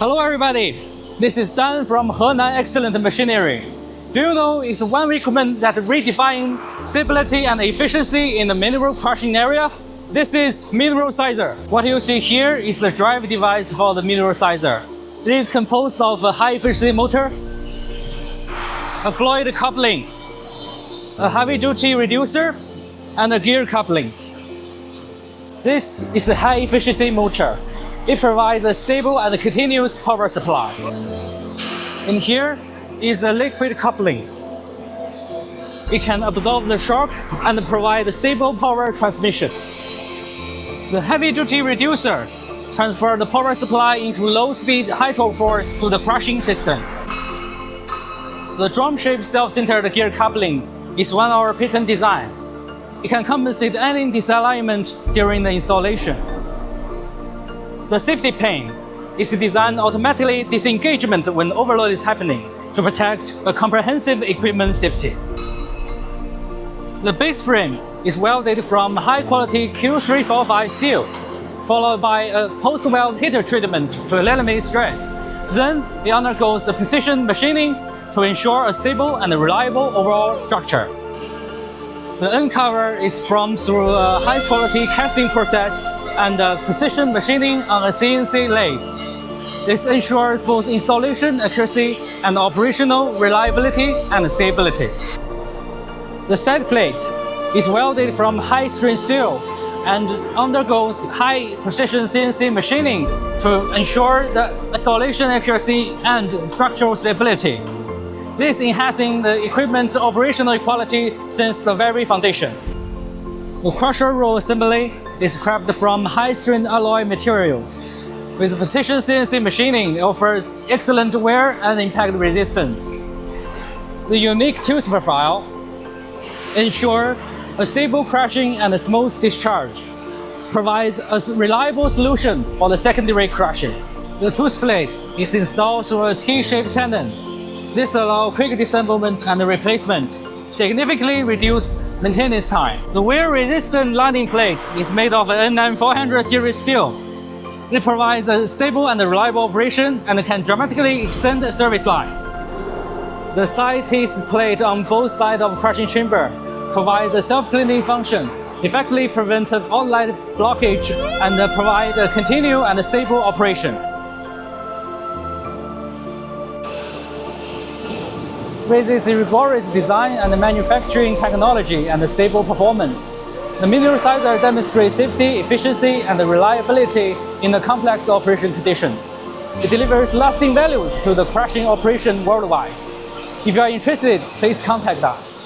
Hello everybody, this is Dan from Henan Excellent Machinery. Do you know it's one equipment that redefines stability and efficiency in the mineral crushing area? This is mineral sizer. What you see here is the drive device for the mineral sizer. It is composed of a high efficiency motor, a fluid coupling, a heavy duty reducer, and a gear couplings. This is a high efficiency motor. It provides a stable and continuous power supply. In here is a liquid coupling. It can absorb the shock and provide a stable power transmission. The heavy-duty reducer transfers the power supply into low-speed, high-torque force to the crushing system. The drum-shaped self-centered gear coupling is one of our patent design. It can compensate any disalignment during the installation. The safety pin is designed automatically disengagement when overload is happening to protect a comprehensive equipment safety. The base frame is welded from high-quality Q345 steel, followed by a post-weld heater treatment to eliminate stress. Then it undergoes the precision machining to ensure a stable and reliable overall structure. The end cover is formed through a high-quality casting process and precision machining on a CNC lathe. This ensures both installation accuracy and operational reliability and stability. The side plate is welded from high-strength steel and undergoes high-precision CNC machining to ensure the installation accuracy and structural stability. This enhancing the equipment's operational quality since the very foundation. The crusher roll assembly is crafted from high-strength alloy materials. With precision CNC machining, it offers excellent wear and impact resistance. The unique tooth profile ensures a stable crushing and a smooth discharge, provides a reliable solution for the secondary crushing. The tooth plate is installed through a T-shaped tenon. This allows quick disassemblement and replacement, significantly reduce maintenance time. The wear-resistant landing plate is made of an NM400 series steel. It provides a stable and reliable operation and can dramatically extend the service life. The side teeth plate on both sides of the crushing chamber provides a self-cleaning function, effectively prevents outlet blockage and provide a continuous and stable operation. With its rigorous design and manufacturing technology and stable performance, the mineral sizer demonstrates safety, efficiency, and reliability in the complex operation conditions. It delivers lasting values to the crushing operation worldwide. If you are interested, please contact us.